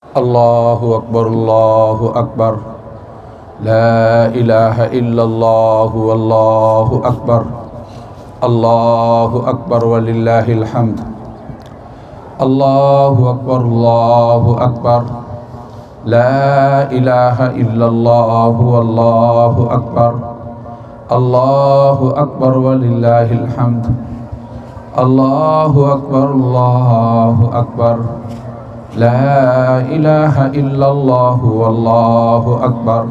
اللہ اکبر لا الہ الا اللہ واللہ اکبر اللہ اکبر وللہ الحمد اللہ اکبر لا الہ الا اللہ واللہ اکبر اللہ اکبر وللہ الحمد اللہ اکبر لا الہ الا اللہ واللہ اکبر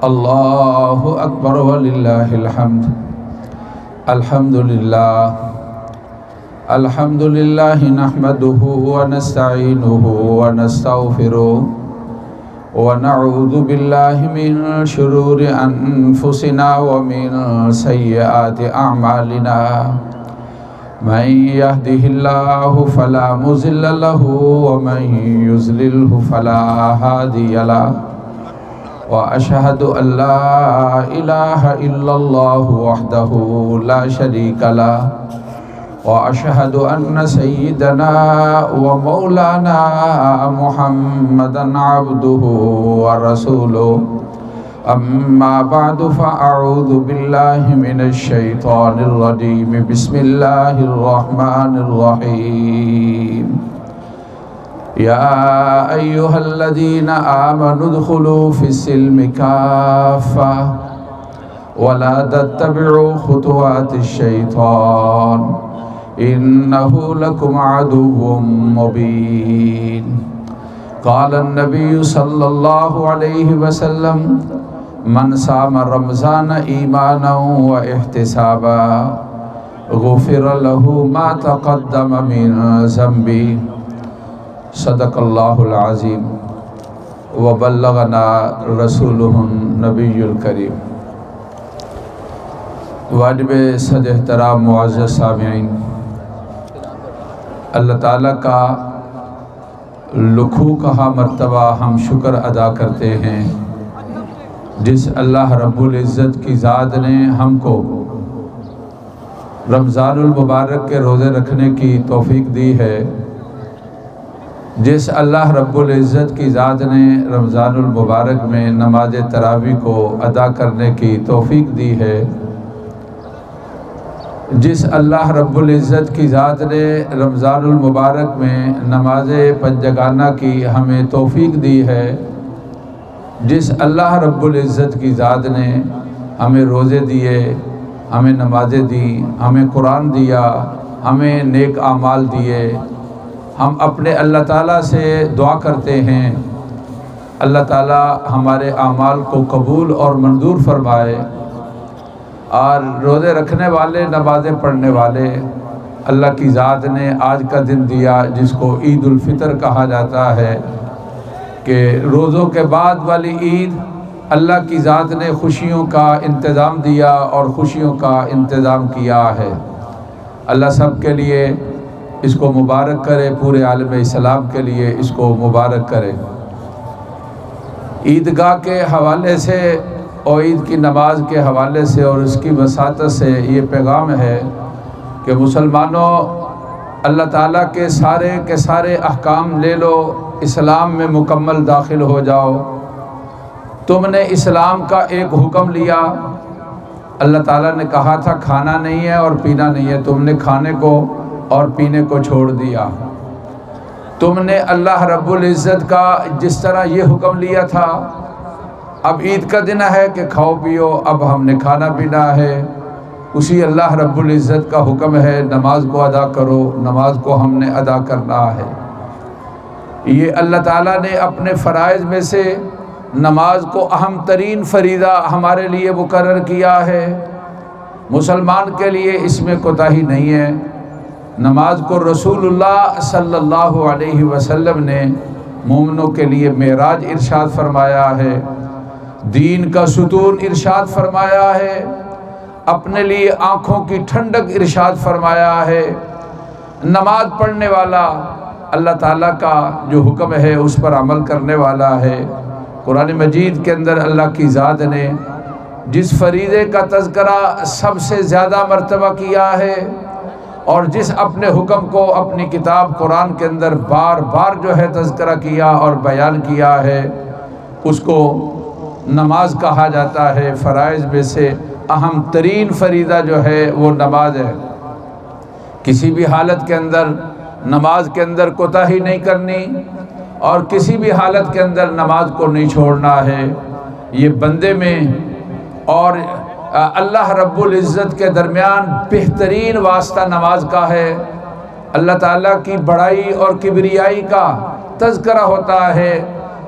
اللہ اکبر وللہ الحمد الحمد للہ نحمدہ ونستعینہ ونستغفرہ ونعوذ باللہ من شرور انفسنا ومن سیئات اعمالنا من يهده الله فلا مضل له ومن يضلل فلا هادي له وأشهد أن لا إله إلا الله وحده لا شريك له وأشهد أن سيدنا ومولانا محمدا عبده ورسوله أما بعد فأعوذ بالله من الشيطان الرجيم بسم الله الرحمن الرحيم يا أيها الذين آمنوا ادخلوا في السلم كافة ولا تتبعوا خطوات الشيطان إنه لكم عدو مبين قال النبي صلى الله عليه وسلم من صام رمضان ایمانا و احتسابا غفر له ما تقدم من ذنبه صدق اللہ العظیم وبلغنا رسوله النبی الکریم۔ واجب صد احترام معزز سامعین، اللہ تعالیٰ کا لکھوں کہا مرتبہ ہم شکر ادا کرتے ہیں جس اللہ رب العزت کی ذات نے ہم کو رمضان المبارک کے روزے رکھنے کی توفیق دی ہے، جس اللہ رب العزت کی ذات نے رمضان المبارک میں نماز تراویح کو ادا کرنے کی توفیق دی ہے، جس اللہ رب العزت کی ذات نے رمضان المبارک میں نماز پنجگانہ کی ہمیں توفیق دی ہے، جس اللہ رب العزت کی ذات نے ہمیں روزے دیے، ہمیں نمازیں دی، ہمیں قرآن دیا، ہمیں نیک اعمال دیے، ہم اپنے اللہ تعالیٰ سے دعا کرتے ہیں اللہ تعالیٰ ہمارے اعمال کو قبول اور منظور فرمائے، اور روزے رکھنے والے، نمازیں پڑھنے والے اللہ کی ذات نے آج کا دن دیا جس کو عید الفطر کہا جاتا ہے کہ روزوں کے بعد والی عید، اللہ کی ذات نے خوشیوں کا انتظام دیا اور خوشیوں کا انتظام کیا ہے۔ اللہ سب کے لیے اس کو مبارک کرے، پورے عالم اسلام کے لیے اس کو مبارک کرے۔ عیدگاہ کے حوالے سے اور عید کی نماز کے حوالے سے اور اس کی وساطت سے یہ پیغام ہے کہ مسلمانوں، اللہ تعالیٰ کے سارے احکام لے لو، اسلام میں مکمل داخل ہو جاؤ۔ تم نے اسلام کا ایک حکم لیا، اللہ تعالیٰ نے کہا تھا کھانا نہیں ہے اور پینا نہیں ہے، تم نے کھانے کو اور پینے کو چھوڑ دیا۔ تم نے اللہ رب العزت کا جس طرح یہ حکم لیا تھا، اب عید کا دن ہے کہ کھاؤ پیو، اب ہم نے کھانا پینا ہے، اسی اللہ رب العزت کا حکم ہے نماز کو ادا کرو، نماز کو ہم نے ادا کرنا ہے۔ یہ اللہ تعالیٰ نے اپنے فرائض میں سے نماز کو اہم ترین فریضہ ہمارے لیے مقرر کیا ہے، مسلمان کے لیے اس میں کوتاہی نہیں ہے۔ نماز کو رسول اللہ صلی اللہ علیہ وسلم نے مومنوں کے لیے معراج ارشاد فرمایا ہے، دین کا ستون ارشاد فرمایا ہے، اپنے لیے آنکھوں کی ٹھنڈک ارشاد فرمایا ہے۔ نماز پڑھنے والا اللہ تعالیٰ کا جو حکم ہے اس پر عمل کرنے والا ہے۔ قرآن مجید کے اندر اللہ کی ذات نے جس فریضے کا تذکرہ سب سے زیادہ مرتبہ کیا ہے اور جس اپنے حکم کو اپنی کتاب قرآن کے اندر بار بار جو ہے تذکرہ کیا اور بیان کیا ہے، اس کو نماز کہا جاتا ہے۔ فرائض میں سے اہم ترین فریضہ جو ہے وہ نماز ہے۔ کسی بھی حالت کے اندر نماز کے اندر کوتاہی نہیں کرنی، اور کسی بھی حالت کے اندر نماز کو نہیں چھوڑنا ہے۔ یہ بندے میں اور اللہ رب العزت کے درمیان بہترین واسطہ نماز کا ہے۔ اللہ تعالیٰ کی بڑائی اور کبریائی کا تذکرہ ہوتا ہے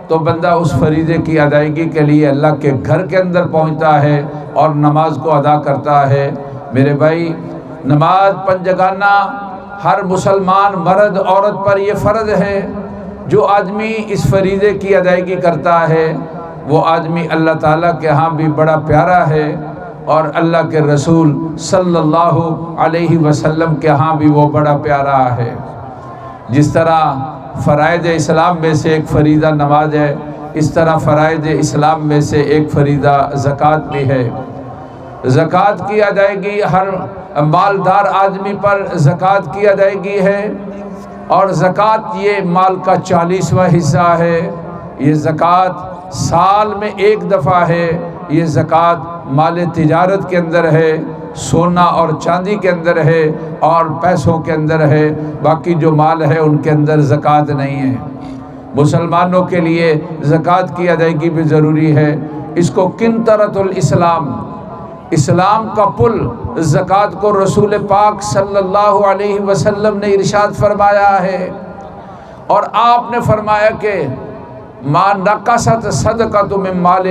تو بندہ اس فریضے کی ادائیگی کے لیے اللہ کے گھر کے اندر پہنچتا ہے اور نماز کو ادا کرتا ہے۔ میرے بھائی، نماز پنجگانہ ہر مسلمان مرد عورت پر یہ فرض ہے۔ جو آدمی اس فریضے کی ادائیگی کرتا ہے وہ آدمی اللہ تعالیٰ کے ہاں بھی بڑا پیارا ہے، اور اللہ کے رسول صلی اللہ علیہ وسلم کے ہاں بھی وہ بڑا پیارا ہے۔ جس طرح فرائض اسلام میں سے ایک فریضہ نماز ہے، اس طرح فرائض اسلام میں سے ایک فریضہ زکوٰۃ بھی ہے۔ زکوٰۃ کی ادائیگی ہر مالدار آدمی پر زکوٰۃ کی ادائیگی ہے، اور زکوٰۃ یہ مال کا 40واں حصہ ہے۔ یہ زکوٰۃ سال میں ایک دفعہ ہے۔ یہ زکوٰۃ مال تجارت کے اندر ہے، سونا اور چاندی کے اندر ہے، اور پیسوں کے اندر ہے۔ باقی جو مال ہے ان کے اندر زکوٰۃ نہیں ہے۔ مسلمانوں کے لیے زکوٰۃ کی ادائیگی بھی ضروری ہے۔ اس کو قنطرۃ الاسلام، اسلام کا پل زکوٰۃ کو رسول پاک صلی اللہ علیہ وسلم نے ارشاد فرمایا ہے، اور آپ نے فرمایا کہ ما نقصت صدقۃ من مال،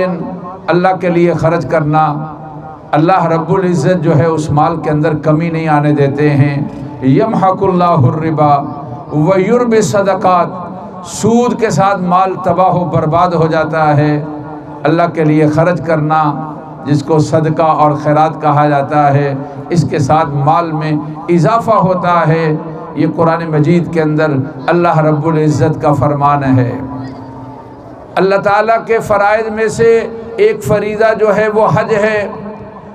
اللہ کے لیے خرچ کرنا، اللہ رب العزت جو ہے اس مال کے اندر کمی نہیں آنے دیتے ہیں۔ یمحق اللہ الربا ویربی الصدقات، سود کے ساتھ مال تباہ و برباد ہو جاتا ہے۔ اللہ کے لیے خرچ کرنا، جس کو صدقہ اور خیرات کہا جاتا ہے، اس کے ساتھ مال میں اضافہ ہوتا ہے۔ یہ قرآن مجید کے اندر اللہ رب العزت کا فرمان ہے۔ اللہ تعالیٰ کے فرائض میں سے ایک فریضہ جو ہے وہ حج ہے۔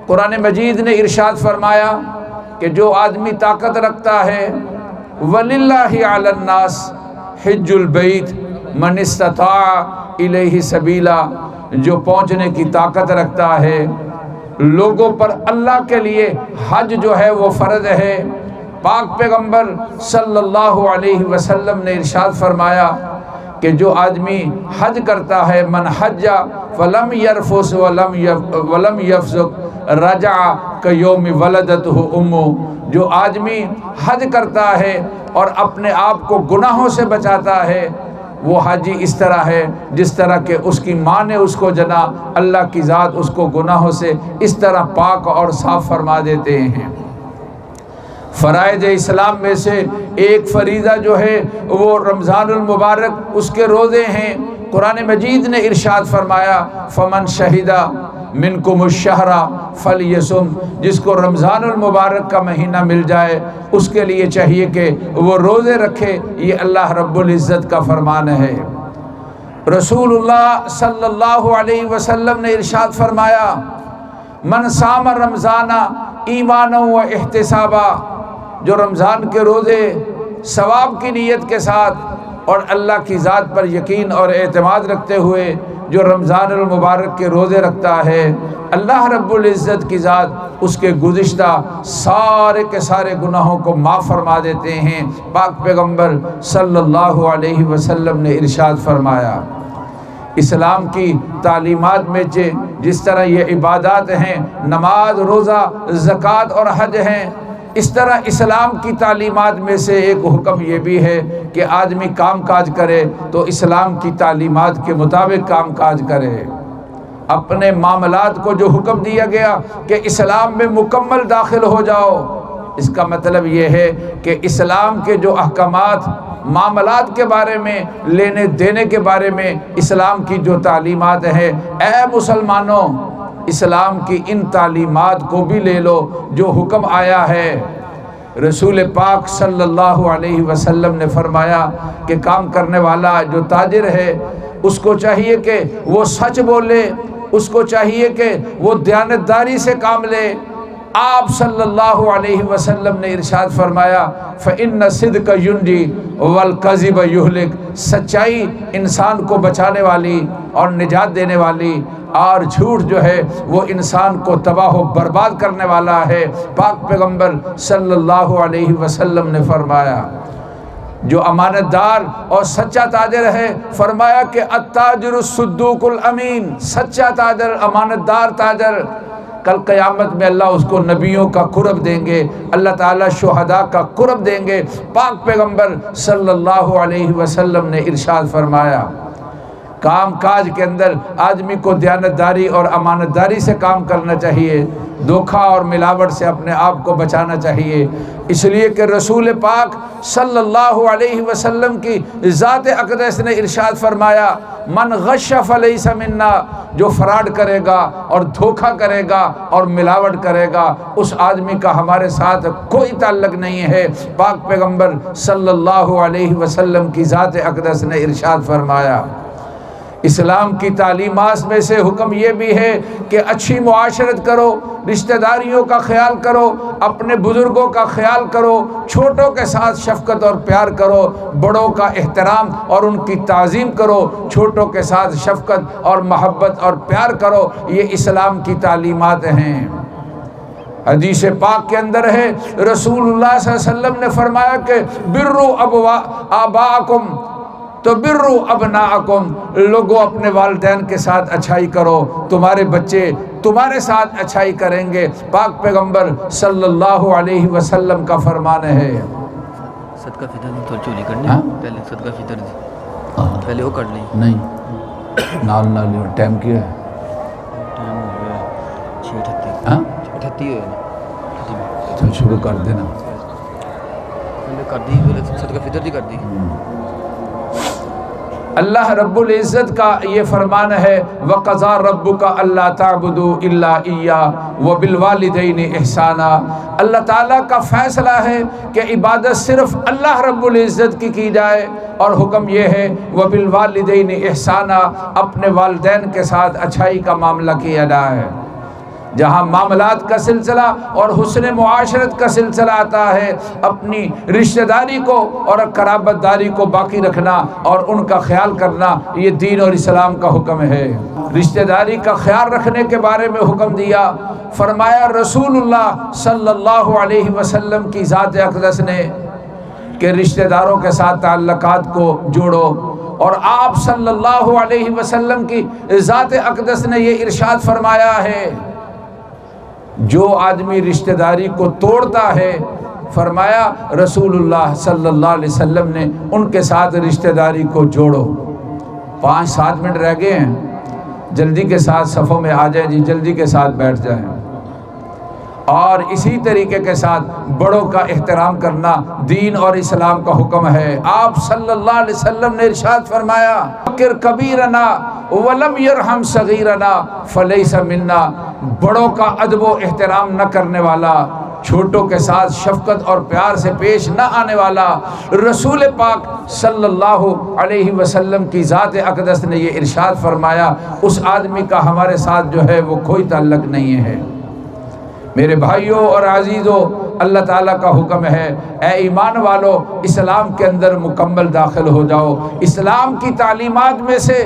قرآن مجید نے ارشاد فرمایا کہ جو آدمی طاقت رکھتا ہے، وَلِلَّهِ عَلَى النَّاسِ حِجُّ الْبَيْتِ مَنِ اسْتَطَاعَ إِلَيْهِ سَبِيلًا، جو پہنچنے کی طاقت رکھتا ہے، لوگوں پر اللہ کے لیے حج جو ہے وہ فرض ہے۔ پاک پیغمبر صلی اللہ علیہ وسلم نے ارشاد فرمایا کہ جو آدمی حج کرتا ہے، من حج فلم یرفث ولم یفسق رجع کیوم ولدتہ امہ، جو آدمی حج کرتا ہے اور اپنے آپ کو گناہوں سے بچاتا ہے، وہ حاجی اس طرح ہے جس طرح کہ اس کی ماں نے اس کو جنا۔ اللہ کی ذات اس کو گناہوں سے اس طرح پاک اور صاف فرما دیتے ہیں۔ فرائض اسلام میں سے ایک فریضہ جو ہے وہ رمضان المبارک، اس کے روزے ہیں۔ قرآن مجید نے ارشاد فرمایا فمن شہدہ منکم الشہر فلیصم، جس کو رمضان المبارک کا مہینہ مل جائے اس کے لیے چاہیے کہ وہ روزے رکھے۔ یہ اللہ رب العزت کا فرمان ہے۔ رسول اللہ صلی اللہ علیہ وسلم نے ارشاد فرمایا من صام رمضان ایمانا و احتسابا، جو رمضان کے روزے ثواب کی نیت کے ساتھ اور اللہ کی ذات پر یقین اور اعتماد رکھتے ہوئے جو رمضان المبارک کے روزے رکھتا ہے، اللہ رب العزت کی ذات اس کے گزشتہ سارے کے سارے گناہوں کو معاف فرما دیتے ہیں۔ پاک پیغمبر صلی اللہ علیہ وسلم نے ارشاد فرمایا اسلام کی تعلیمات میں جس طرح یہ عبادات ہیں، نماز، روزہ، زکوٰۃ اور حج ہیں، اس طرح اسلام کی تعلیمات میں سے ایک حکم یہ بھی ہے کہ آدمی کام کاج کرے تو اسلام کی تعلیمات کے مطابق کام کاج کرے۔ اپنے معاملات کو جو حکم دیا گیا کہ اسلام میں مکمل داخل ہو جاؤ، اس کا مطلب یہ ہے کہ اسلام کے جو احکامات معاملات کے بارے میں، لینے دینے کے بارے میں اسلام کی جو تعلیمات ہیں، اے مسلمانوں اسلام کی ان تعلیمات کو بھی لے لو جو حکم آیا ہے۔ رسول پاک صلی اللہ علیہ وسلم نے فرمایا کہ کام کرنے والا جو تاجر ہے اس کو چاہیے کہ وہ سچ بولے، اس کو چاہیے کہ وہ دیانتداری سے کام لے، آپ صلی اللہ علیہ وسلم نے ارشاد فرمایا فَإِنَّ الصِّدْقَ يُنْجِي وَالْكَذِبَ يُهْلِكُ، سچائی انسان کو بچانے والی اور نجات دینے والی، اور جھوٹ جو ہے وہ انسان کو تباہ و برباد کرنے والا ہے۔ پاک پیغمبر صلی اللہ علیہ وسلم نے فرمایا جو امانت دار اور سچا تاجر ہے، فرمایا کہ التاجر الصدوق الامین، سچا تاجر، امانت دار تاجر، کل قیامت میں اللہ اس کو نبیوں کا قرب دیں گے، اللہ تعالیٰ شہداء کا قرب دیں گے۔ پاک پیغمبر صلی اللہ علیہ وسلم نے ارشاد فرمایا کام کاج کے اندر آدمی کو دیانتداری اور امانت داری سے کام کرنا چاہیے، دھوکہ اور ملاوٹ سے اپنے آپ کو بچانا چاہیے، اس لیے کہ رسول پاک صلی اللہ علیہ وسلم کی ذات اقدس نے ارشاد فرمایا من غش فلیس منا، جو فراڈ کرے گا اور دھوکہ کرے گا اور ملاوٹ کرے گا اس آدمی کا ہمارے ساتھ کوئی تعلق نہیں ہے۔ پاک پیغمبر صلی اللہ علیہ وسلم کی ذات اقدس نے ارشاد فرمایا اسلام کی تعلیمات میں سے حکم یہ بھی ہے کہ اچھی معاشرت کرو، رشتہ داریوں کا خیال کرو، اپنے بزرگوں کا خیال کرو، چھوٹوں کے ساتھ شفقت اور پیار کرو، بڑوں کا احترام اور ان کی تعظیم کرو، چھوٹوں کے ساتھ شفقت اور محبت اور پیار کرو، یہ اسلام کی تعلیمات ہیں۔ حدیث پاک کے اندر ہے رسول اللہ صلی اللہ علیہ وسلم نے فرمایا کہ بروا آباءکم تو برو ابناءکم، لوگوں اپنے والدین کے ساتھ اچھائی کرو، تمہارے بچے تمہارے ساتھ اچھائی کریں گے۔ پاک پیغمبر صلی اللہ علیہ وسلم کا فرمان ہے۔ صدقہ فطر تو چوری کرنی پہلے صدقہ فطر دی پہلے وہ کر لیں نہیں نال نال ٹائم کیا ہے؟ ٹائم ہو گیا 6:38 ہاں 38 ہوئے تو شروع کر دینا، پہلے کر دی، پہلے صدقہ فطر دی کر دی۔ اللہ رب العزت کا یہ فرمان ہے وَقَضَىٰ رَبُّكَ أَلَّا تَعْبُدُوا إِلَّا إِيَّاهُ وَبِالْوَالِدَيْنِ إِحْسَانًا، اللہ تعالیٰ کا فیصلہ ہے کہ عبادت صرف اللہ رب العزت کی جائے، اور حکم یہ ہے وَبِالْوَالِدَيْنِ إِحْسَانًا، اپنے والدین کے ساتھ اچھائی کا معاملہ کیا جائے۔ جہاں معاملات کا سلسلہ اور حسن معاشرت کا سلسلہ آتا ہے، اپنی رشتہ داری کو اور قرابت داری کو باقی رکھنا اور ان کا خیال کرنا، یہ دین اور اسلام کا حکم ہے۔ رشتہ داری کا خیال رکھنے کے بارے میں حکم دیا، فرمایا رسول اللہ صلی اللہ علیہ وسلم کی ذات اقدس نے کہ رشتہ داروں کے ساتھ تعلقات کو جوڑو، اور آپ صلی اللہ علیہ وسلم کی ذات اقدس نے یہ ارشاد فرمایا ہے جو آدمی رشتہ داری کو توڑتا ہے، فرمایا رسول اللہ صلی اللہ علیہ وسلم نے ان کے ساتھ رشتہ داری کو جوڑو۔ 5-7 منٹ رہ گئے ہیں، جلدی کے ساتھ صفوں میں آ جائیں جی، جلدی کے ساتھ بیٹھ جائیں، اور اسی طریقے کے ساتھ بڑوں کا احترام کرنا دین اور اسلام کا حکم ہے۔ آپ صلی اللہ علیہ وسلم نے ارشاد فرمایا اکر کبیرنا ولم یرحم صغیرنا فلیس منا، بڑوں کا ادب و احترام نہ کرنے والا، چھوٹوں کے ساتھ شفقت اور پیار سے پیش نہ آنے والا، رسول پاک صلی اللہ علیہ وسلم کی ذات اقدس نے یہ ارشاد فرمایا اس آدمی کا ہمارے ساتھ جو ہے وہ کوئی تعلق نہیں ہے۔ میرے بھائیوں اور عزیزوں، اللہ تعالیٰ کا حکم ہے اے ایمان والو اسلام کے اندر مکمل داخل ہو جاؤ۔ اسلام کی تعلیمات میں سے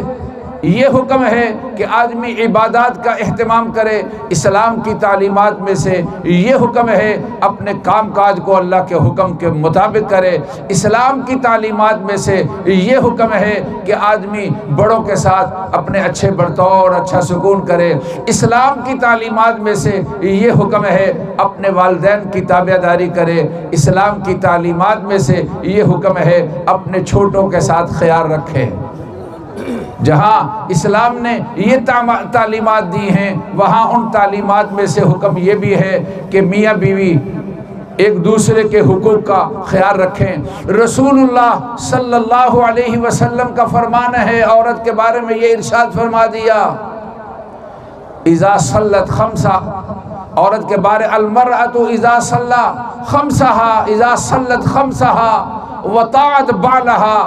یہ حکم ہے کہ آدمی عبادات کا اہتمام کرے، اسلام کی تعلیمات میں سے یہ حکم ہے اپنے کام کاج کو اللہ کے حکم کے مطابق کرے، اسلام کی تعلیمات میں سے یہ حکم ہے کہ آدمی بڑوں کے ساتھ اپنے اچھے برتاؤ اور اچھا سکون کرے، اسلام کی تعلیمات میں سے یہ حکم ہے اپنے والدین کی تابعداری کرے، اسلام کی تعلیمات میں سے یہ حکم ہے اپنے چھوٹوں کے ساتھ خیال رکھے۔ جہاں اسلام نے یہ تعلیمات دی ہیں وہاں ان تعلیمات میں سے حکم یہ بھی ہے کہ میاں بیوی ایک دوسرے کے حقوق کا خیال رکھیں۔ رسول اللہ صلی اللہ علیہ وسلم کا فرمان ہے عورت کے بارے میں یہ ارشاد فرما دیا اذا صلت خمسہ، عورت کے بارے المرأۃ اذا صلی خمسہا اذا صلت خمسہا وطاعت بالہا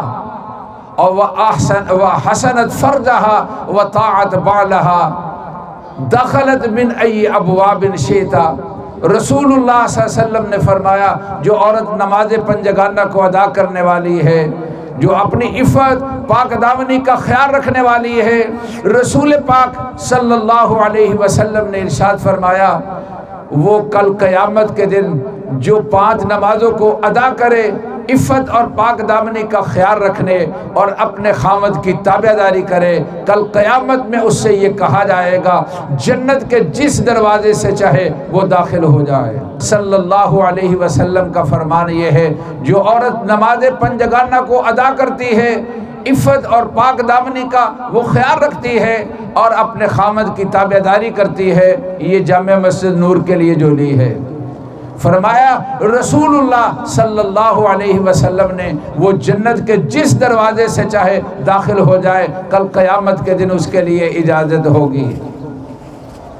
وحسنت فرجها وطاعت بالها دخلت من ای ابواب شئت رسول اللہ صلی اللہ علیہ وسلم نے فرمایا جو عورت نماز پنجگانہ کو ادا کرنے والی ہے، جو اپنی عفت پاک دامنی کا خیال رکھنے والی ہے، رسول پاک صلی اللہ علیہ وسلم نے ارشاد فرمایا وہ کل قیامت کے دن جو 5 نمازوں کو ادا کرے عفت اور پاک دامنی کا خیال رکھنے اور اپنے خاوند کی تابعداری کرے، کل قیامت میں اس سے یہ کہا جائے گا جنت کے جس دروازے سے چاہے وہ داخل ہو جائے۔ صلی اللہ علیہ وسلم کا فرمان یہ ہے جو عورت نماز پنجگانہ کو ادا کرتی ہے، عفت اور پاک دامنی کا وہ خیال رکھتی ہے اور اپنے خاوند کی تابعداری کرتی ہے، یہ جامع مسجد نور کے لیے جو لی ہے۔ فرمایا رسول اللہ صلی اللہ علیہ وسلم نے وہ جنت کے جس دروازے سے چاہے داخل ہو جائے، کل قیامت کے دن اس کے لیے اجازت ہوگی۔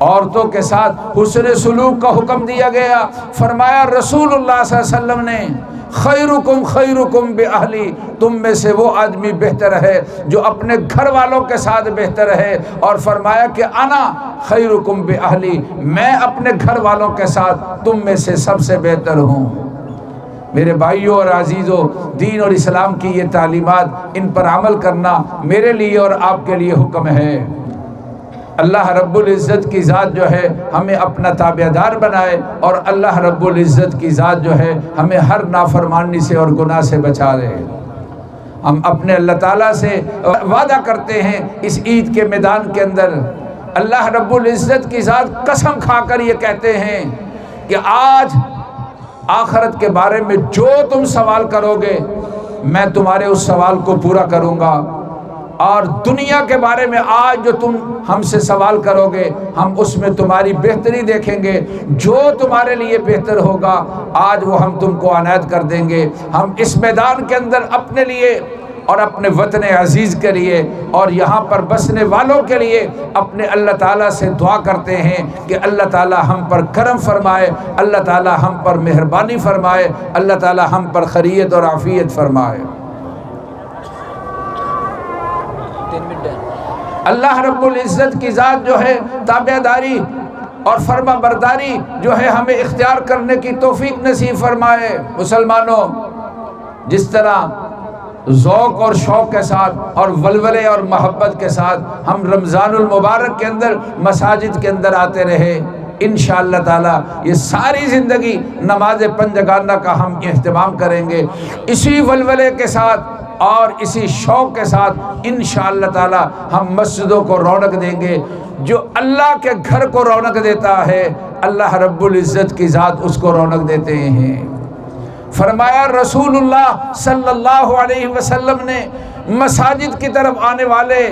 عورتوں کے ساتھ حسن سلوک کا حکم دیا گیا۔ فرمایا رسول اللہ صلی اللہ علیہ وسلم نے خیرکم خیرکم باہلی، تم میں سے وہ آدمی بہتر ہے جو اپنے گھر والوں کے ساتھ بہتر ہے، اور فرمایا کہ انا خیرکم باہلی، میں اپنے گھر والوں کے ساتھ تم میں سے سب سے بہتر ہوں۔ میرے بھائیوں اور عزیزوں، دین اور اسلام کی یہ تعلیمات، ان پر عمل کرنا میرے لیے اور آپ کے لیے حکم ہے۔ اللہ رب العزت کی ذات جو ہے ہمیں اپنا تابعدار بنائے، اور اللہ رب العزت کی ذات جو ہے ہمیں ہر نافرمانی سے اور گناہ سے بچا لے۔ ہم اپنے اللہ تعالیٰ سے وعدہ کرتے ہیں اس عید کے میدان کے اندر، اللہ رب العزت کی ذات قسم کھا کر یہ کہتے ہیں کہ آج آخرت کے بارے میں جو تم سوال کرو گے میں تمہارے اس سوال کو پورا کروں گا، اور دنیا کے بارے میں آج جو تم ہم سے سوال کرو گے ہم اس میں تمہاری بہتری دیکھیں گے، جو تمہارے لیے بہتر ہوگا آج وہ ہم تم کو عنایت کر دیں گے۔ ہم اس میدان کے اندر اپنے لیے اور اپنے وطن عزیز کے لیے اور یہاں پر بسنے والوں کے لیے اپنے اللہ تعالیٰ سے دعا کرتے ہیں کہ اللہ تعالیٰ ہم پر کرم فرمائے، اللہ تعالیٰ ہم پر مہربانی فرمائے، اللہ تعالیٰ ہم پر خیریت اور عافیت فرمائے۔ اللہ رب العزت کی ذات جو ہے تابعداری اور فرما برداری جو ہے ہمیں اختیار کرنے کی توفیق نصیب فرمائے۔ مسلمانوں، جس طرح ذوق اور شوق کے ساتھ اور ولولے اور محبت کے ساتھ ہم رمضان المبارک کے اندر مساجد کے اندر آتے رہے، انشاءاللہ تعالی یہ ساری زندگی نماز پنجگانہ کا ہم اہتمام کریں گے، اسی ولولے کے ساتھ اور اسی شوق کے ساتھ انشاءاللہ تعالی ہم مسجدوں کو رونق دیں گے۔ جو اللہ کے گھر کو رونق دیتا ہے اللہ رب العزت کی ذات اس کو رونق دیتے ہیں۔ فرمایا رسول اللہ صلی اللہ علیہ وسلم نے مساجد کی طرف آنے والے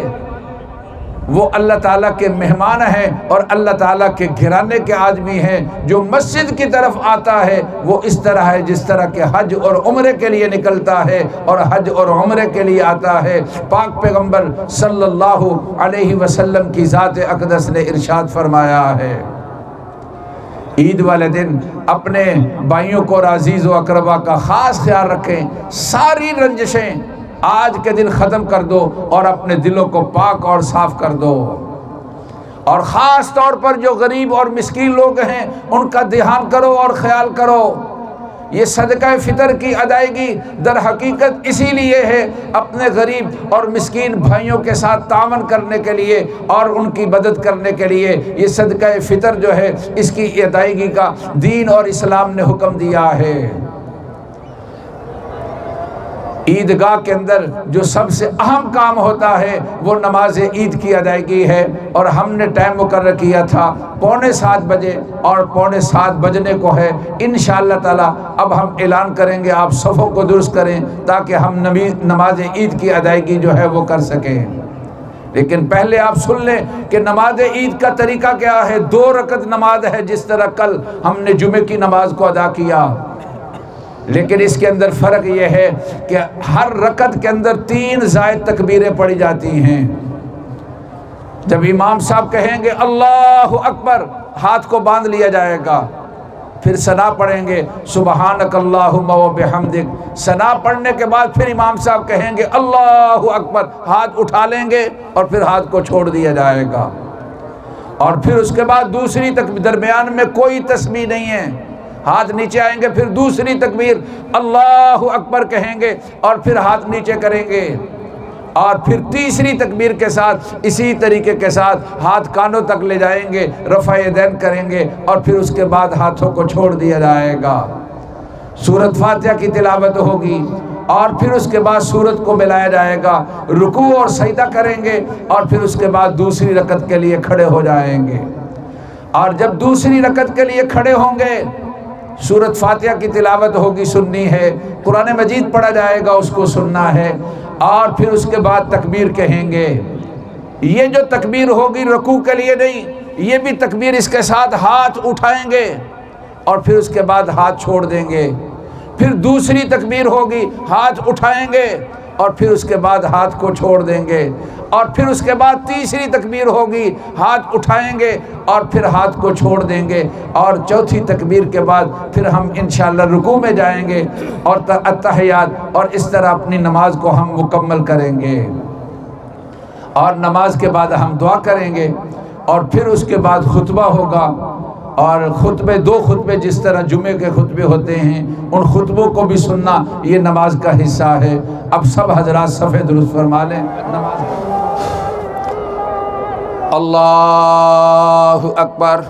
وہ اللہ تعالیٰ کے مہمان ہیں اور اللہ تعالیٰ کے گھرانے کے آدمی ہیں۔ جو مسجد کی طرف آتا ہے وہ اس طرح ہے جس طرح کہ حج اور عمرے کے لیے نکلتا ہے اور حج اور عمرے کے لیے آتا ہے۔ پاک پیغمبر صلی اللہ علیہ وسلم کی ذات اقدس نے ارشاد فرمایا ہے عید والے دن اپنے بھائیوں کو اور عزیز و اقربا کا خاص خیال رکھیں، ساری رنجشیں آج کے دن ختم کر دو اور اپنے دلوں کو پاک اور صاف کر دو، اور خاص طور پر جو غریب اور مسکین لوگ ہیں ان کا دھیان کرو اور خیال کرو۔ یہ صدقہ فطر کی ادائیگی در حقیقت اسی لیے ہے اپنے غریب اور مسکین بھائیوں کے ساتھ تعاون کرنے کے لیے اور ان کی مدد کرنے کے لیے۔ یہ صدقہ فطر جو ہے اس کی ادائیگی کا دین اور اسلام نے حکم دیا ہے۔ عیدگاہ کے اندر جو سب سے اہم کام ہوتا ہے وہ نماز عید کی ادائیگی ہے، اور ہم نے ٹائم مقرر کیا تھا 6:45 بجے اور 6:45 بجنے کو ہے۔ انشاءاللہ تعالی اب ہم اعلان کریں گے، آپ صفوں کو درست کریں تاکہ ہم نماز عید کی ادائیگی جو ہے وہ کر سکیں۔ لیکن پہلے آپ سن لیں کہ نماز عید کا طریقہ کیا ہے۔ 2 رکعت نماز ہے، جس طرح کل ہم نے جمعے کی نماز کو ادا کیا، لیکن اس کے اندر فرق یہ ہے کہ ہر رکعت کے اندر 3 زائد تکبیریں پڑھی جاتی ہیں۔ جب امام صاحب کہیں گے اللہ اکبر، ہاتھ کو باندھ لیا جائے گا، پھر ثنا پڑھیں گے سبحانک اللہم و بحمدک، ثنا پڑھنے کے بعد پھر امام صاحب کہیں گے اللہ اکبر، ہاتھ اٹھا لیں گے اور پھر ہاتھ کو چھوڑ دیا جائے گا۔ اور پھر اس کے بعد دوسری تکبیر، درمیان میں کوئی تسبیح نہیں ہے، ہاتھ نیچے آئیں گے، پھر دوسری تکبیر اللہ اکبر کہیں گے اور پھر ہاتھ نیچے کریں گے، اور پھر تیسری تکبیر کے ساتھ اسی طریقے کے ساتھ ہاتھ کانوں تک لے جائیں گے، رفع یدین کریں گے، اور پھر اس کے بعد ہاتھوں کو چھوڑ دیا جائے گا، سورۃ فاتحہ کی تلاوت ہوگی، اور پھر اس کے بعد سورت کو ملایا جائے گا، رکوع اور سجدہ کریں گے، اور پھر اس کے بعد دوسری رکعت کے لیے کھڑے ہو جائیں گے، اور جب دوسری رکعت کے لیے کھڑے ہوں گے سورۃ فاتحہ کی تلاوت ہوگی، سننی ہے، قرآن مجید پڑھا جائے گا، اس کو سننا ہے، اور پھر اس کے بعد تکبیر کہیں گے۔ یہ جو تکبیر ہوگی رکوع کے لیے نہیں، یہ بھی تکبیر اس کے ساتھ ہاتھ اٹھائیں گے اور پھر اس کے بعد ہاتھ چھوڑ دیں گے، پھر دوسری تکبیر ہوگی، ہاتھ اٹھائیں گے اور پھر اس کے بعد ہاتھ کو چھوڑ دیں گے، اور پھر اس کے بعد تیسری تکبیر ہوگی، ہاتھ اٹھائیں گے اور پھر ہاتھ کو چھوڑ دیں گے، اور چوتھی تکبیر کے بعد پھر ہم انشاءاللہ رکوع میں جائیں گے اور التحیات، اور اس طرح اپنی نماز کو ہم مکمل کریں گے، اور نماز کے بعد ہم دعا کریں گے، اور پھر اس کے بعد خطبہ ہوگا، اور خطبے، دو خطبے جس طرح جمعے کے خطبے ہوتے ہیں، ان خطبوں کو بھی سننا یہ نماز کا حصہ ہے۔ اب سب حضرات صفحے درست فرما لیں۔ اللہ اکبر،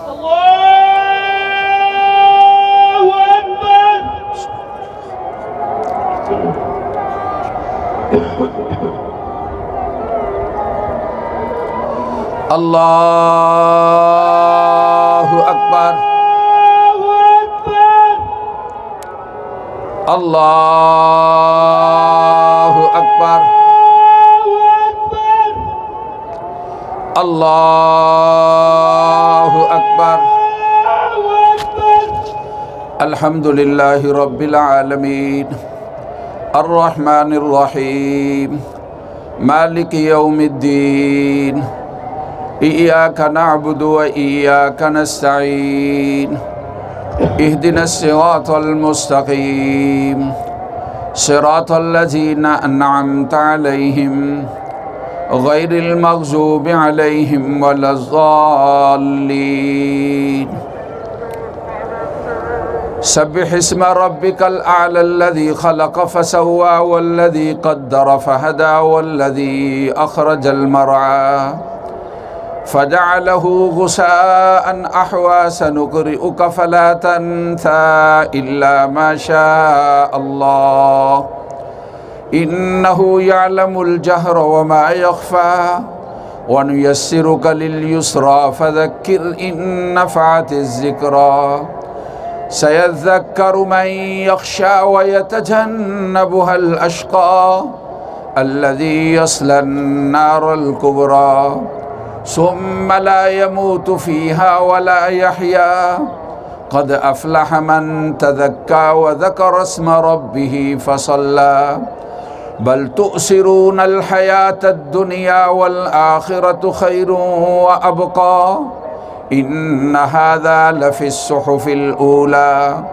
اللہ اکبر، اللہ اکبر، اللہ اکبر، الحمدللہ رب العالمین الرحمن الرحیم مالک یوم الدین إياك نعبد وإياك نستعين اهدنا الصراط المستقيم صراط الذين أنعمت عليهم غير المغضوب عليهم ولا الضالين سبح اسم ربك الأعلى الذي خلق فسوى والذي قدر فهدى والذي أخرج المرعى فجعله غثاء أحوى سنقرئك فلا تنسى إلا ما شاء الله إنه يعلم الجهر وما يخفى ونيسرك لليسرى فذكر إن نفعت الذكرى سيذكر من يخشى ويتجنبها الأشقى الذي يصلى النار الكبرى ثم لا يموت فيها ولا يحيا قد أفلح من تذكى وذكر اسم ربه فصلى بل تؤثرون الحياة الدنيا والآخرة خير وأبقى إن هذا لفي الصحف الأولى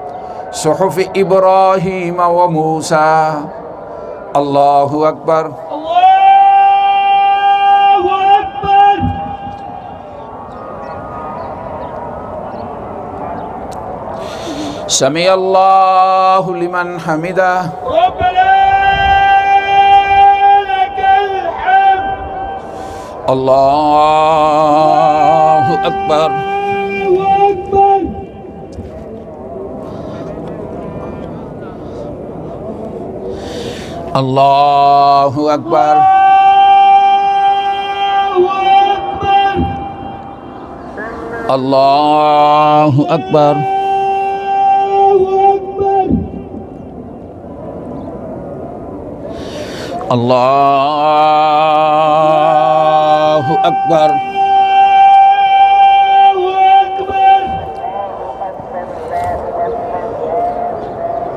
صحف إبراهيم وموسى الله أكبر سمع الله لمن حمده ربنا لك الحمد الله أكبر الله أكبر الله أكبر الله أكبر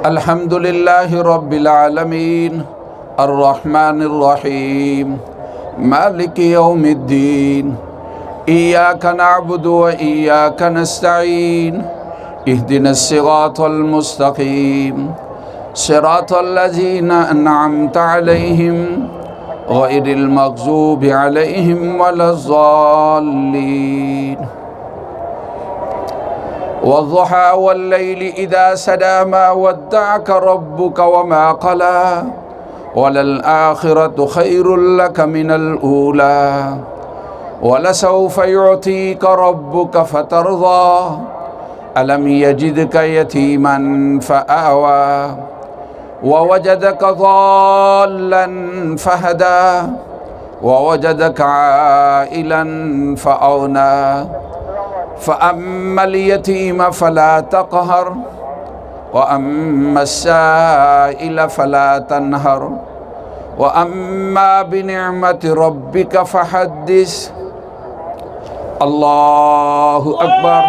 الحمد لله رب العالمين الرحمن الرحيم مالك يوم الدين إياك نعبد وإياك نستعين اهدنا الصراط المستقيم صراط الذين أنعمت عليهم غير المغضوب عليهم ولا الضالين والضحى والليل إذا سجى ما ودعك ربك وما قلى وللآخرة خير لك من الأولى ولسوف يعطيك ربك فترضى ألم يجدك يتيما فآوى ووجدك ضالا فهدى ووجدك عائلا فأغنى فأما اليتيم فلا تقهر وأما السائل فلا تنهر وأما بنعمة ربك فحدث الله أكبر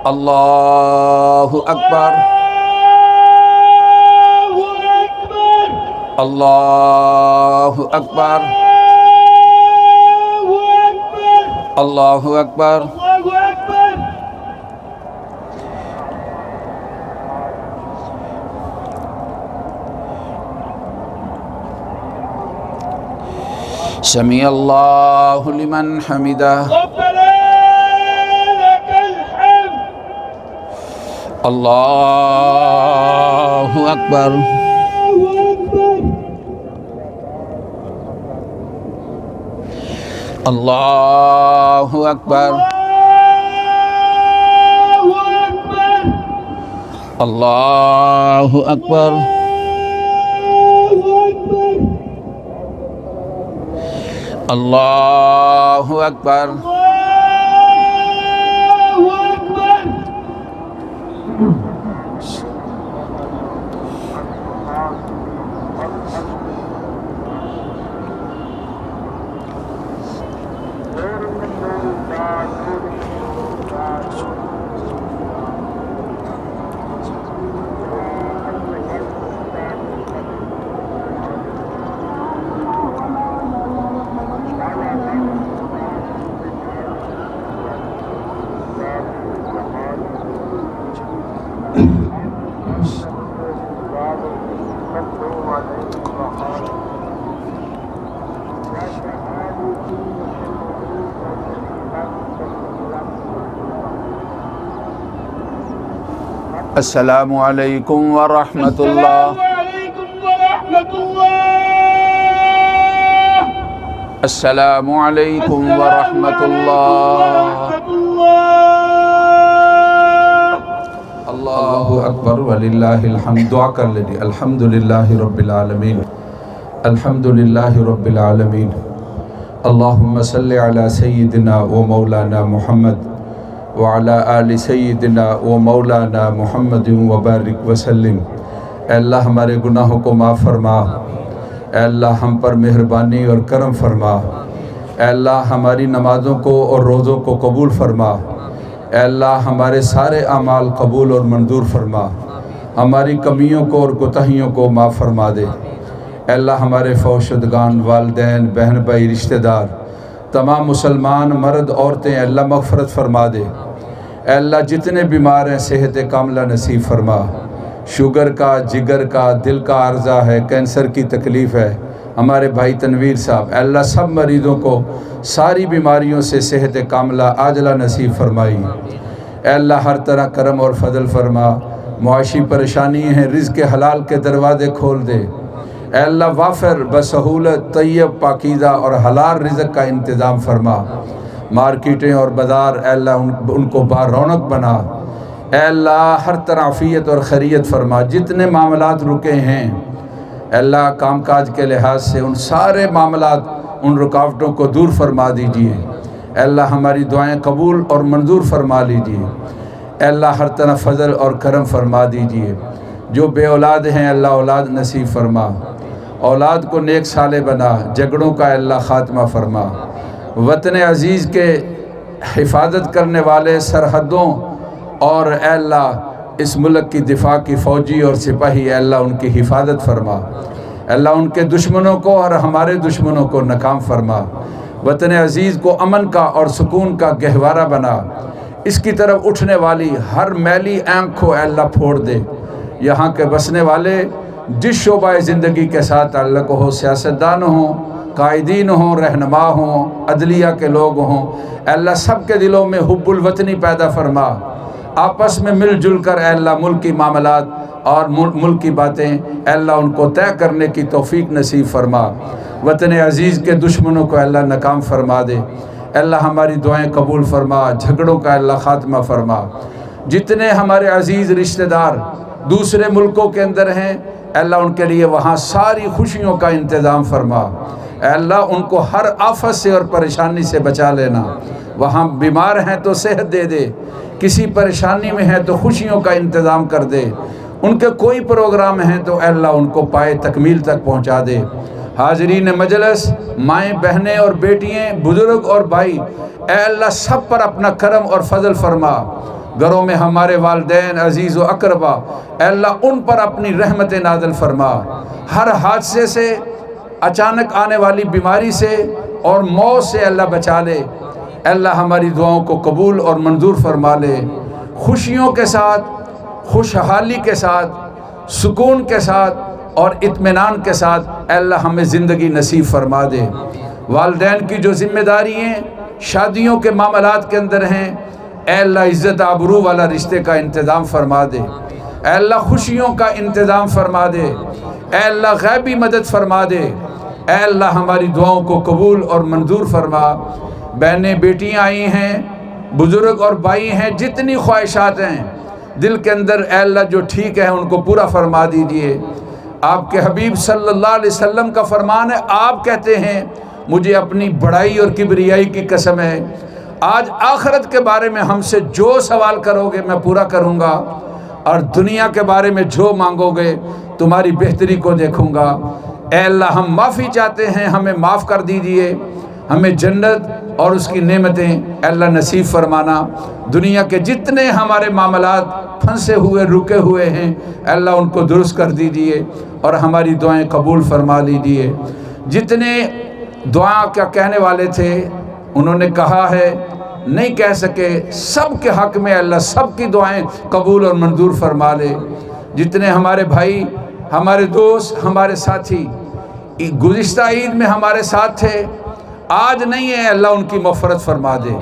الله أكبر الله أكبر الله أكبر سمع الله لمن حمده ربنا لك الحمد الله أكبر الله أكبر الله أكبر الله أكبر السلام علیکم ورحمۃ اللہ السلام علیکم ورحمۃ اللہ اللہ اکبر وللہ الحمد. دعا کر لیں. الحمدللہ رب العالمین الحمدللہ رب العالمین اللہم صلی علی سیدنا و مولانا محمد وعلی آل سیدنا و مولانا محمد وبارک وسلم. اے اللہ ہمارے گناہوں کو معاف فرما. اے اللہ ہم پر مہربانی اور کرم فرما. اے اللہ ہماری نمازوں کو اور روزوں کو قبول فرما. اے اللہ ہمارے سارے اعمال قبول اور منظور فرما. ہماری کمیوں کو اور کوتاہیوں کو معاف فرما دے. اے اللہ ہمارے فوت شدگان، والدین، بہن بھائی، رشتہ دار، تمام مسلمان مرد عورتیں اے اللہ مغفرت فرما دے. اے اللہ جتنے بیمار ہیں صحت کاملہ نصیب فرما. شوگر کا، جگر کا، دل کا عارضہ ہے، کینسر کی تکلیف ہے، ہمارے بھائی تنویر صاحب، اے اللہ سب مریضوں کو ساری بیماریوں سے صحت کاملہ عاجلہ نصیب فرمائی. اے اللہ ہر طرح کرم اور فضل فرما. معاشی پریشانی ہیں، رزق حلال کے دروازے کھول دے. اے اللہ وافر بسہولت طیب پاکیزہ اور حلال رزق کا انتظام فرما. مارکیٹیں اور بازار اے اللہ ان کو با رونق بنا. اے اللہ ہر طرح عافیت اور خیریت فرما. جتنے معاملات رکے ہیں اے اللہ کام کاج کے لحاظ سے ان سارے معاملات، ان رکاوٹوں کو دور فرما دیجیے. اے اللہ ہماری دعائیں قبول اور منظور فرما لیجیے. اے اللہ ہر طرح فضل اور کرم فرما دیجیے. جو بے اولاد ہیں اللہ اولاد نصیب فرما. اولاد کو نیک صالح بنا. جھگڑوں کا اللہ خاتمہ فرما. وطن عزیز کے حفاظت کرنے والے سرحدوں اور اے اللہ اس ملک کی دفاع کی فوجی اور سپاہی اے اللہ ان کی حفاظت فرما. اے اللہ ان کے دشمنوں کو اور ہمارے دشمنوں کو ناکام فرما. وطن عزیز کو امن کا اور سکون کا گہوارہ بنا. اس کی طرف اٹھنے والی ہر میلی آنکھ کو اے اللہ پھوڑ دے. یہاں کے بسنے والے جس شعبہ زندگی کے ساتھ تعلق ہو، سیاستدان ہوں، قائدین ہوں، رہنما ہوں، عدلیہ کے لوگ ہوں، اے اللہ سب کے دلوں میں حب الوطنی پیدا فرما، آپس میں مل جل کر اے اللہ ملکی معاملات اور ملک کی باتیں اے اللہ ان کو طے کرنے کی توفیق نصیب فرما، وطن عزیز کے دشمنوں کو اے اللہ ناکام فرما دے، اے اللہ ہماری دعائیں قبول فرما، جھگڑوں کا اے اللہ خاتمہ فرما، جتنے ہمارے عزیز رشتہ دار دوسرے ملکوں کے اندر ہیں اے اللہ ان کے لیے وہاں ساری خوشیوں کا انتظام فرما، اے اللہ ان کو ہر آفت سے اور پریشانی سے بچا لینا، وہاں بیمار ہیں تو صحت دے دے، کسی پریشانی میں ہیں تو خوشیوں کا انتظام کر دے، ان کے کوئی پروگرام ہیں تو اے اللہ ان کو پائے تکمیل تک پہنچا دے۔ حاضرین مجلس، مائیں بہنیں اور بیٹیاں، بزرگ اور بھائی، اے اللہ سب پر اپنا کرم اور فضل فرما، گھروں میں ہمارے والدین عزیز و اقربا اے اللہ ان پر اپنی رحمت نازل فرما، ہر حادثے سے، اچانک آنے والی بیماری سے اور موت سے اللہ بچا لے، اے اللہ ہماری دعاؤں کو قبول اور منظور فرما لے، خوشیوں کے ساتھ، خوشحالی کے ساتھ، سکون کے ساتھ اور اطمینان کے ساتھ اے اللہ ہمیں زندگی نصیب فرما دے۔ والدین کی جو ذمہ داریاں شادیوں کے معاملات کے اندر ہیں اے اللہ عزت آبرو والا رشتے کا انتظام فرما دے، اے اللہ خوشیوں کا انتظام فرما دے، اے اللہ غیبی مدد فرما دے، اے اللہ ہماری دعاؤں کو قبول اور منظور فرما۔ بہنیں بیٹیاں آئی ہیں، بزرگ اور بھائی ہیں، جتنی خواہشات ہیں دل کے اندر اے اللہ جو ٹھیک ہے ان کو پورا فرما دیجئے۔ آپ کے حبیب صلی اللہ علیہ وسلم کا فرمان ہے، آپ کہتے ہیں مجھے اپنی بڑائی اور کبریائی کی قسم ہے، آج آخرت کے بارے میں ہم سے جو سوال کرو گے میں پورا کروں گا، اور دنیا کے بارے میں جو مانگو گے تمہاری بہتری کو دیکھوں گا۔ اے اللہ ہم معافی چاہتے ہیں، ہمیں معاف کر دیجئے، ہمیں جنت اور اس کی نعمتیں اے اللہ نصیب فرمانا، دنیا کے جتنے ہمارے معاملات پھنسے ہوئے رکے ہوئے ہیں اے اللہ ان کو درست کر دیجئے اور ہماری دعائیں قبول فرما لیجئے۔ جتنے دعا کیا کہنے والے تھے انہوں نے کہا ہے نہیں کہہ سکے، سب کے حق میں اللہ سب کی دعائیں قبول اور منظور فرما لے۔ جتنے ہمارے بھائی، ہمارے دوست، ہمارے ساتھی گزشتہ عید میں ہمارے ساتھ تھے، آج نہیں ہے، اللہ ان کی مغفرت فرما دے،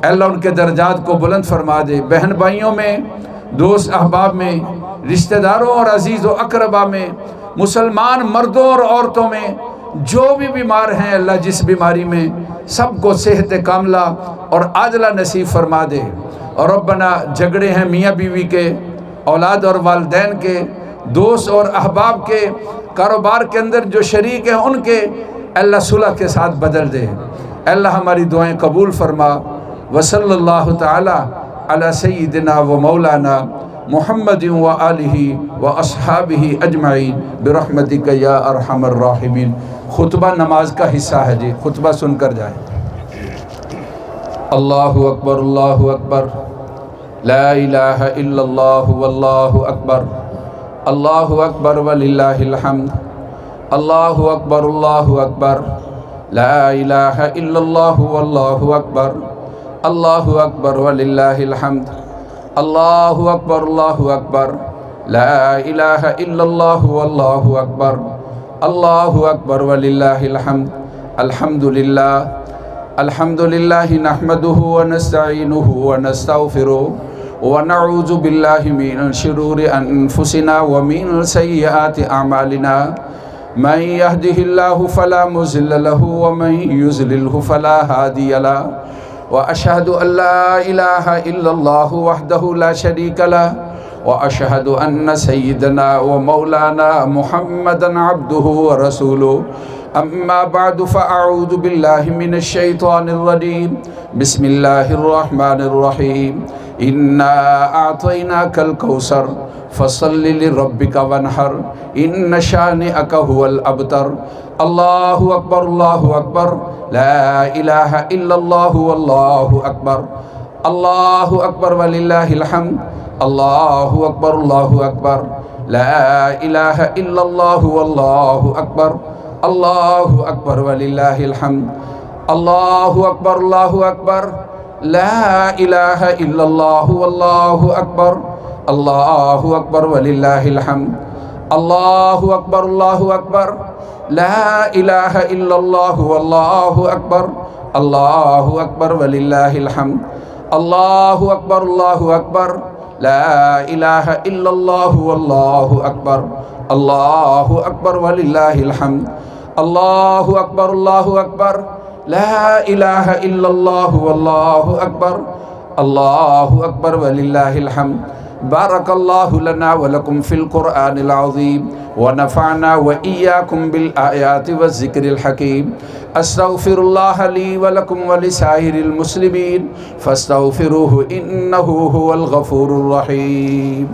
اللہ ان کے درجات کو بلند فرما دے۔ بہن بھائیوں میں، دوست احباب میں، رشتہ داروں اور عزیز و اقربا میں، مسلمان مردوں اور عورتوں میں جو بھی بیمار ہیں اللہ جس بیماری میں سب کو صحت کاملہ اور عاجلہ نصیب فرما دے۔ اور ربنا جھگڑے ہیں میاں بیوی کے، اولاد اور والدین کے، دوست اور احباب کے، کاروبار کے اندر جو شریک ہیں ان کے اللہ صلح کے ساتھ بدل دے، اللہ ہماری دعائیں قبول فرما۔ وصلی اللہ تعالی علی سیدنا و مولانا محمد و آلہ و اصحابہ اجمعین برحمتک یا ارحم الراحمین۔ خطبہ نماز کا حصہ ہے جی، خطبہ سن کر جائیں۔ اللہ اکبر، اللہ اکبر، لا الہ الا اللہ واللہ اکبر، اللہ اکبر وللہ الحمد، اللہ اکبر، اللہ اکبر، لا الہ الا اللہ واللہ اکبر، اللہ اکبر وللہ الحمد، اللہ اکبر، اللہ اکبر، لا الہ الا اللہ واللہ اکبر، اللہ اکبر وللہ الحمد۔ الحمدللہ، الحمدللہ نحمدہ ونستعینہ ونستغفرہ ونعوذ باللہ من شرور انفسنا ومن سیئات اعمالنا، من یہدہ اللہ فلا مضل لہ ومن یضللہ فلا ہادی لہ، واشہد ان لا الہ الا اللہ وحدہ لا شریک لہ، واشہد ان سیدنا و مولانا محمدا عبدہ ورسولہ، اما بعد فاعوذ باللہ من الشیطان الرجیم، بسم اللہ الرحمن الرحیم، انا اعطیناک الکوثر فصل لربک وانحر ان شانئک هو الابتر۔ اللہ اکبر، اللہ اکبر، لا الہ الا اللہ واللہ اکبر، اللہ اکبر وللہ الحمد، اللہ اکبر، اللہ اکبر، لا الہ الا اللہ واللہ اکبر، اللہ اکبر وللہ الحمد، اللہ اکبر، اللہ اکبر، لا الہ الا اللہ واللہ اکبر، اللہ اکبر وللہ الحمد، اللہ اکبر اللہ اکبر، لا الہ الا اللہ واللہ اکبر، اللہ اکبر وللہ الحمد، اللہ اکبر اللہ اکبر، لا الہ الا اللہ واللہ اکبر، اللہ اکبر وللہ الحمد، اللہ اکبر اللہ اکبر، لا الہ الا اللہ واللہ اکبر، اللہ اکبر وللہ الحمد۔ بارک اللہ لنا ولکم فی القرآن العظیم ونفعنا وإیاکم بالآیات والذکر الحکیم۔ استغفر اللہ لی ولکم ولسائر المسلمین فاستغفروہ انہ هو الغفور الرحیم۔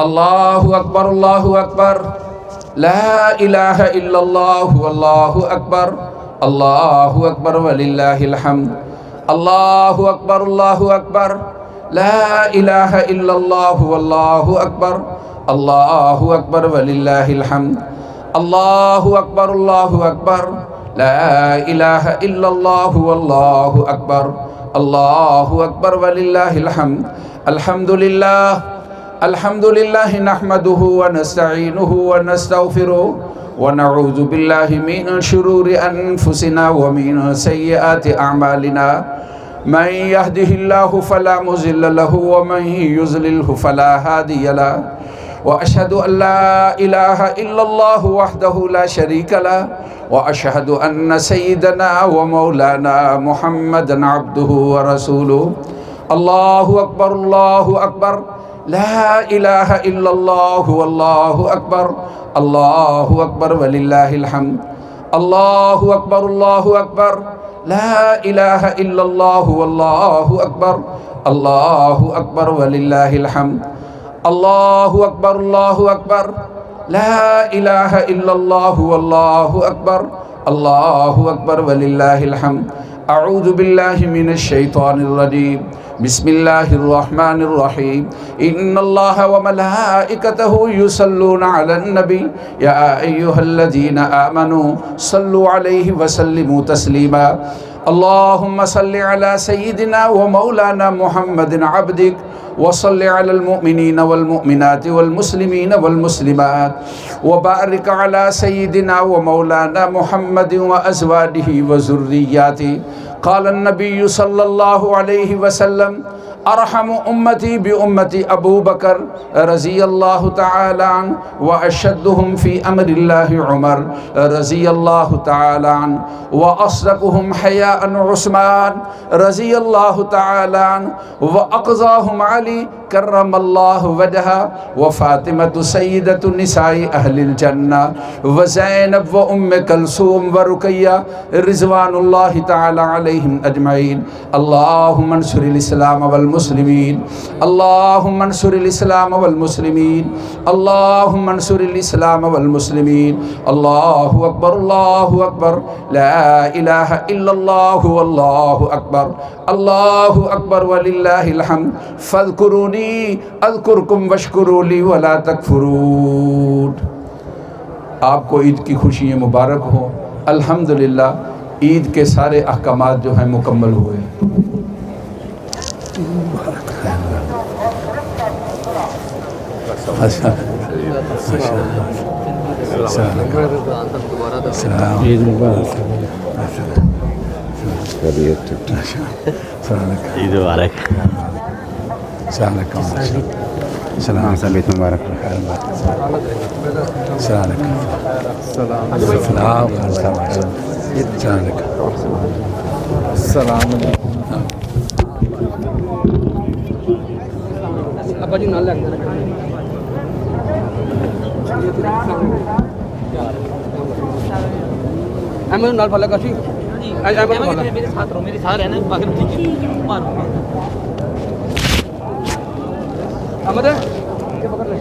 اللہ اکبر اللہ اکبر، لا الہ الا اللہ واللہ اکبر، اللہ اکبر وللہ الحمد، اللہ اکبر اللہ اکبر، لا الہ الا اللہ واللہ اکبر، اللہ اکبر وللہ الحمد، اللہ اکبر اللہ اکبر، لا الہ الا اللہ واللہ اکبر، اللہ اکبر وللہ الحمد۔ الحمدللہ الحمدللہ نحمده ونستعینه ونستغفره ونعوذ باللہ من شرور انفسنا ومن سیئات اعمالنا، من يهده الله فلا مضل له ومن يضلل فلا هادي له، واشهد ان لا اله الا الله وحده لا شريك له، واشهد ان سيدنا ومولانا محمدا عبده ورسوله۔ اللہ اکبر اللہ اکبر، لا الہ الا اللہ واللہ اکبر، اللہ اکبر وللہ الحمد، اللہ اکبر اللہ اکبر، لا الہ الا اللہ واللہ اکبر، اللہ اکبر وللہ الحمد، اللہ اکبر اللہ اکبر، لا الہ الا اللہ واللہ اکبر، اللہ اکبر وللہ الحمد۔ اعوذ باللہ من الشیطان الرجیم، بسم اللہ الرحمن الرحیم، ان اللہ وملائکتہ یصلون علی النبی یا ایہا الذین آمنوا صلوا علیہ وسلموا تسلیما۔ اللہم صل علی سیدنا ومولانا محمد عبدک، وصل علی المؤمنین والمؤمنات والمسلمین والمسلمات، وبارک علی سیدنا ومولانا محمد وازواجہ وذریاتہ۔ قال النبی صلی اللہ علیہ وسلم، ارحم امتی بامتی ابو بکر رضی اللہ تعالی عنہ، واشدہم فی امر اللہ عمر رضی اللہ تعالی عنہ، واصدقہم حیاء عثمان رضی اللہ تعالی عنہ، واقضاہم علی کرم اللہ وجہہ، وفاطمۃ سیدۃ نساء اہل الجنہ، وزینب وام کلثوم ورقیہ رضوان اللہ تعالی علیہم اجمعین۔ اللہم انصر الاسلام والمسلمین، اللہم انصر الاسلام والمسلمین، اللہم انصر الاسلام والمسلمین۔ اللہ اکبر اللہ اکبر، لا الہ الا اللہ واللہ اکبر، اللہ اکبر وللہ الحمد۔ فاذکرونی اذکرکم واشکروا لی ولا تکفرون۔ آپ کو عید کی خوشیاں مبارک ہوں۔ الحمدللہ عید کے سارے احکامات جو ہیں مکمل ہوئے۔ عید مبارک، عید مبارک، السلام علیکم، السلام علیکم مبارک، السلام علیکم، السلام علیکم۔ ابا جی نال لگ احمد نال پھلا کاشی میرے ساتھ رہو، میرے ساتھ رہنا باقی ٹھیک ہے مارو احمد یہ پکڑ لے۔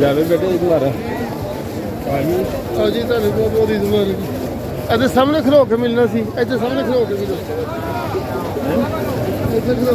ਜਾਵੇ ਬੇਟੇ ਇੱਕ ਵਾਰ ਆਓ ਜੀ, ਤੁਹਾਨੂੰ ਬਹੁਤ ਬਹੁਤ ਇਜ਼ਮਾਨ ਇੱਥੇ ਸਾਹਮਣੇ ਖਲੋ ਕੇ ਮਿਲਣਾ ਸੀ, ਇੱਥੇ ਸਾਹਮਣੇ ਖਲੋ ਕੇ ਮਿਲੋ, ਇੱਥੇ ਖਲੋ